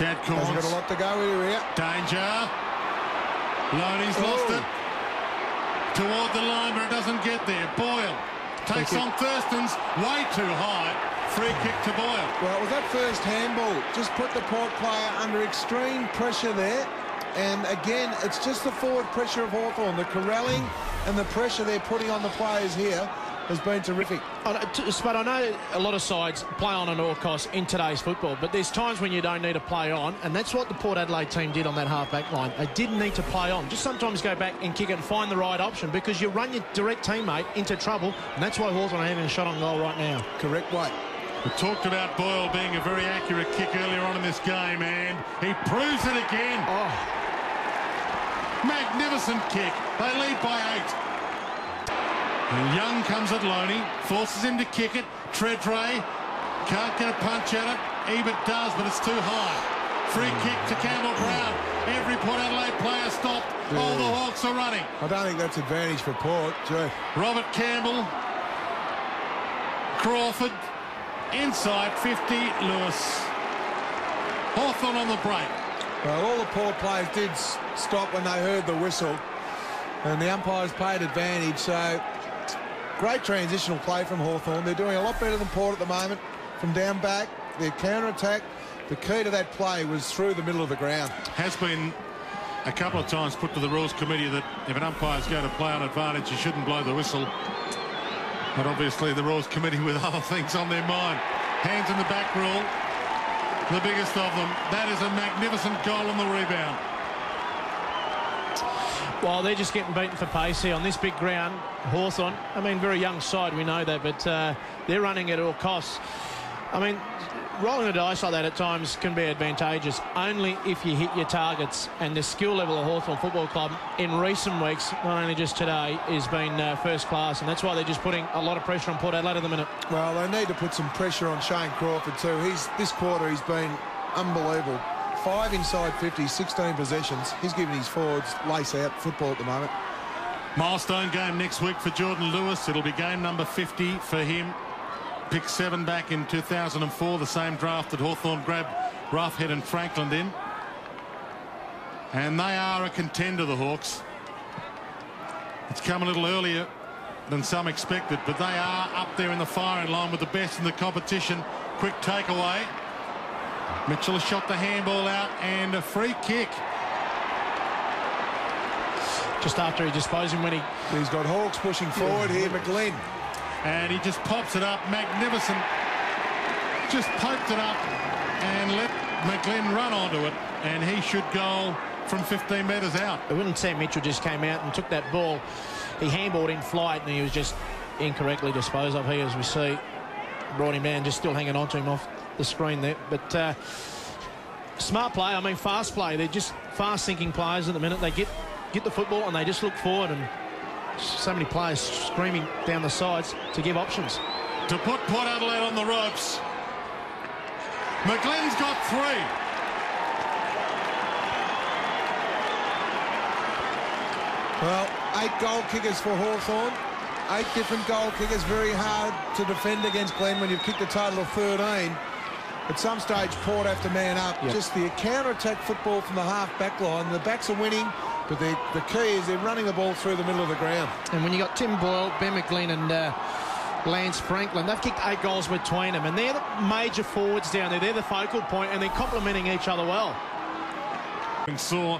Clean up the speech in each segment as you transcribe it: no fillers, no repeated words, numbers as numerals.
Chad Corns. Hasn't got a lot to go here. Danger. Loney's lost it. Toward the line, but it doesn't get there. Boyle takes on Thurston's way too high. Free kick to Boyle. Well, it was that first handball. Just put the Port player under extreme pressure there. And again, it's just the forward pressure of Hawthorn. The corralling and the pressure they're putting on the players here has been terrific. But I know a lot of sides play on at all costs in today's football, but there's times when you don't need to play on, and that's what the Port Adelaide team did on that half-back line. They didn't need to play on. Just sometimes go back and kick it and find the right option, because you run your direct teammate into trouble, and that's why Hawthorn are having a shot on goal right now. Correct way. We talked about Boyle being a very accurate kick earlier on in this game, and he proves it again. Oh. Magnificent kick. They lead by 8. And Young comes at Loney, forces him to kick it. Treadray can't get a punch at it. Ebert does, but it's too high. Free kick to Campbell Brown. Every Port Adelaide player stopped. All the Hawks are running. I don't think that's advantage for Port. Gee. Robert Campbell. Crawford. Inside 50, Lewis. Hawthorn on the break. Well, all the Port players did stop when they heard the whistle, and the umpires paid advantage. So great transitional play from Hawthorn. They're doing a lot better than Port at the moment. From down back, their counter-attack, the key to that play was through the middle of the ground. Has been a couple of times put to the Rules Committee that if an umpire's going to play on advantage, you shouldn't blow the whistle. But obviously the Rules Committee with other things on their mind. Hands in the back rule, the biggest of them. That is a magnificent goal on the rebound. Well, they're just getting beaten for pace here on this big ground. Hawthorn, I mean, very young side, we know that, but they're running at all costs. I mean, rolling the dice like that at times can be advantageous only if you hit your targets, and the skill level of Hawthorn Football Club in recent weeks, not only just today, has been first class, and that's why they're just putting a lot of pressure on Port Adelaide at the minute. Well, they need to put some pressure on Shane Crawford too. This quarter he's been unbelievable. 5 inside 50, 16 possessions. He's giving his forwards lace out football at the moment. Milestone game next week for Jordan Lewis. It'll be game number 50 for him. Pick 7 back in 2004, the same draft that Hawthorn grabbed Roughhead and Franklin in. And they are a contender, the Hawks. It's come a little earlier than some expected, but they are up there in the firing line with the best in the competition. Quick takeaway. Mitchell has shot the handball out, and a free kick. Just after he disposed him when He's got Hawks pushing forward here, McGlynn. And he just pops it up. Magnificent. Just poked it up and let McGlynn run onto it, and he should goal from 15 metres out. I wouldn't say Mitchell just came out and took that ball. He handballed in flight, and he was just incorrectly disposed of here, as we see. Brought him down, just still hanging on to him off the screen there. But smart play, I mean fast play. They're just fast-thinking players at the minute. They get the football and they just look forward, and so many players screaming down the sides to give options. To put Port Adelaide on the ropes. McGlynn's got 3. Well, 8 goal kickers for Hawthorn. 8 different goal kickers. Very hard to defend against Glenn when you've kicked a total of 13. At some stage, Port have to man up. Yep. Just the counter-attack football from the half-back line. The backs are winning, but the key is they're running the ball through the middle of the ground. And when you got Tim Boyle, Ben McGlynn and Lance Franklin, they've kicked 8 goals between them, and they're the major forwards down there. They're the focal point, and they're complementing each other well. Saw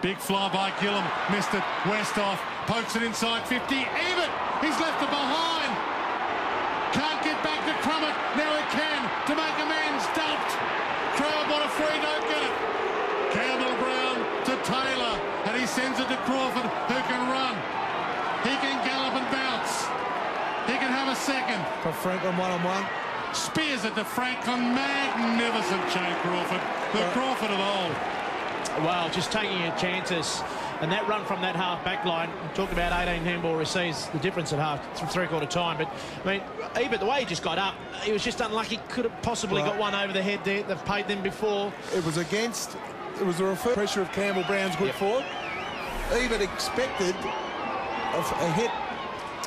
big fly by Gillum, missed it. Westhoff pokes it inside 50. Ebert, he's left it behind. Can't get back to Crummett. Now he can to make amends. Dumped. Crowd want a free, don't get it. Campbell Brown to Taylor, and he sends it to Crawford, who can run. He can gallop and bounce. He can have a second. For Franklin one-on-one. Spears it to Franklin. Magnificent Shane Crawford. The Crawford of old. Well, just taking your chances. And that run from that half-back line, we talked about 18 handball receives, the difference at half, three-quarter time. But, I mean, Ebert, the way he just got up, he was just unlucky. Could have possibly got one over the head there. They've paid them before. It was the reverse pressure of Campbell Brown's good forward. Ebert expected a hit.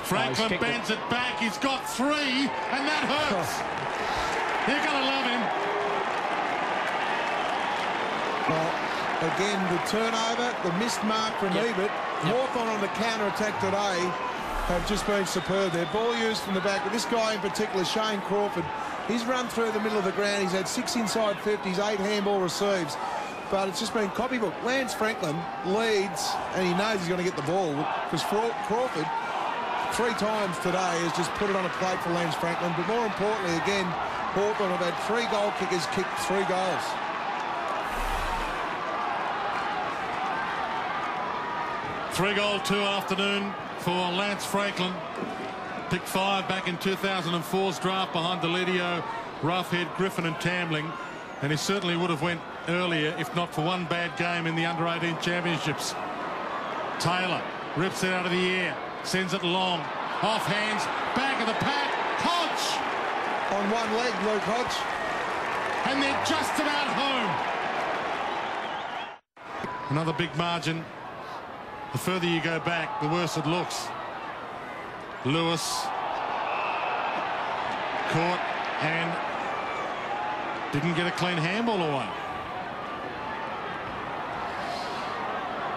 Franklin bends it back. He's got 3, and that hurts. You're going to love him. Well, again, the turnover, the missed mark from Ebert. Hawthorn on the counter-attack today have just been superb. Their ball used from the back, but this guy in particular, Shane Crawford, he's run through the middle of the ground. He's had 6 inside 50s, 8 handball receives, but it's just been copybook. Lance Franklin leads, and he knows he's going to get the ball, because Crawford 3 times today has just put it on a plate for Lance Franklin. But more importantly, again, Hawthorn have had 3 goal kickers kick 3 goals. Three-goal 2 afternoon for Lance Franklin. Picked 5 back in 2004's draft behind Delidio, Roughhead, Griffin and Tambling. And he certainly would have went earlier if not for one bad game in the under-18 championships. Taylor rips it out of the air, sends it long, off hands, back of the pack, Hodge! On one leg, Luke Hodge. And they're just about home. Another big margin. The further you go back, the worse it looks. Lewis caught and didn't get a clean handball away.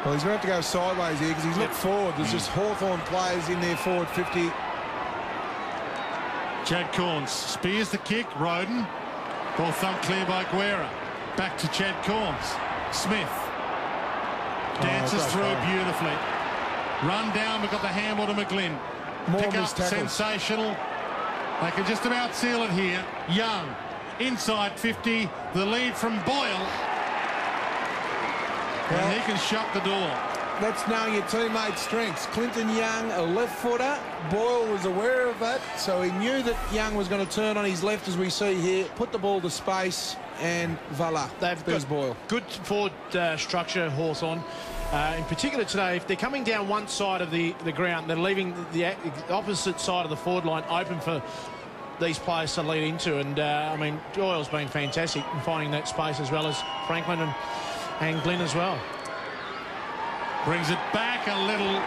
Well, he's going to have to go sideways here because he's looked forward. There's just Hawthorn players in there forward 50. Chad Corns spears the kick. Roden. Ball thumped clear by Guerra. Back to Chad Corns. Smith. Dances through beautifully. Run down. We've got the handball to McGlynn. Pick up, sensational. They can just about seal it here. Young, inside 50. The lead from Boyle. Well, and he can shut the door. That's knowing your teammate's strengths. Clinton Young, a left footer. Boyle was aware of that, so he knew that Young was going to turn on his left, as we see here. Put the ball to space, and voila, there's Boyle. Good forward structure, Hawthorn. In particular today, if they're coming down one side of the ground, they're leaving the opposite side of the forward line open for these players to lead into. And, I mean, Boyle's been fantastic in finding that space, as well as Franklin and Glenn as well. Brings it back a little.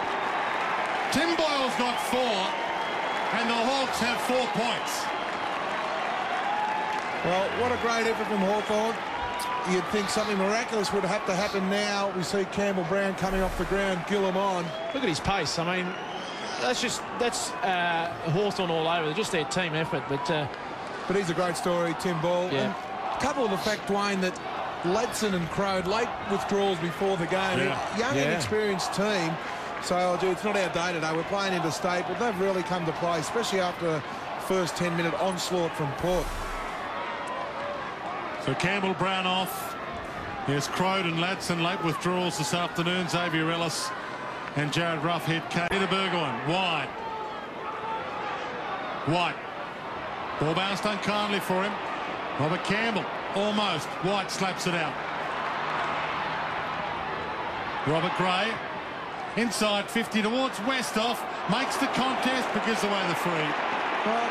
Tim Boyle's got 4, and the Hawks have 4 points. Well, what a great effort from Hawthorn. You'd think something miraculous would have to happen now. We see Campbell Brown coming off the ground, Gillum on. Look at his pace. I mean, that's Hawthorn all over. Just their team effort. But he's a great story, Tim Ball. Yeah. And couple of the fact, Dwayne, that Ladson and Crode late withdrawals before the game. Young and experienced team. So, it's not our day today. We're playing interstate, but they've really come to play, especially after the first 10-minute onslaught from Port. So Campbell Brown off. Here's Crode and Ladson late withdrawals this afternoon. Xavier Ellis and Jared Roughhead came. Peter Burgoyne wide. White. Ball bounced unkindly for him. Robert Campbell almost. White slaps it out. Robert Gray inside 50 towards Westhoff. Makes the contest but gives away the free. Well,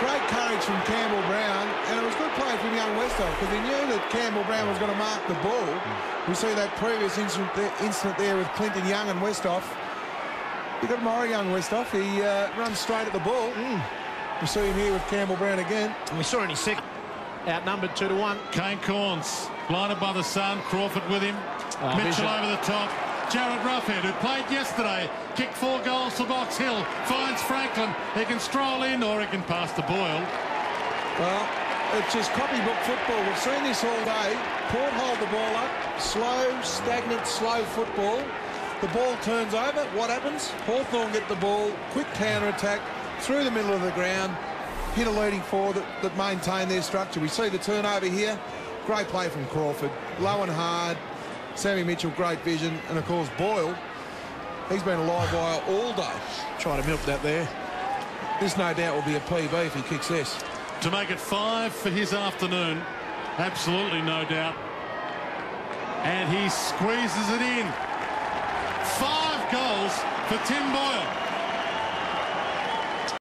great courage from Campbell Brown, and it was good play from young Westhoff because he knew that Campbell Brown was going to mark the ball. We see that previous incident there with Clinton Young and Westhoff. You got to admire young Westhoff. He runs straight at the ball. We see him here with Campbell Brown again. And we saw in his second, outnumbered 2-1. Kane Corns blinded by the sun. Crawford with him. Mitchell over the top. Jared Roughhead, who played yesterday, kicked 4 goals for Box Hill, finds Franklin. He can stroll in or he can pass to Boyle. Well, it's just copybook football. We've seen this all day. Port hold the ball up. Slow, stagnant, slow football. The ball turns over. What happens? Hawthorn get the ball. Quick counter-attack through the middle of the ground. Hit a leading forward that maintain their structure. We see the turnover here. Great play from Crawford. Low and hard. Sammy Mitchell, great vision. And, of course, Boyle, he's been a live wire all day. Trying to milk that there. This, no doubt, will be a PB if he kicks this. To make it 5 for his afternoon. Absolutely, no doubt. And he squeezes it in. 5 goals for Tim Boyle.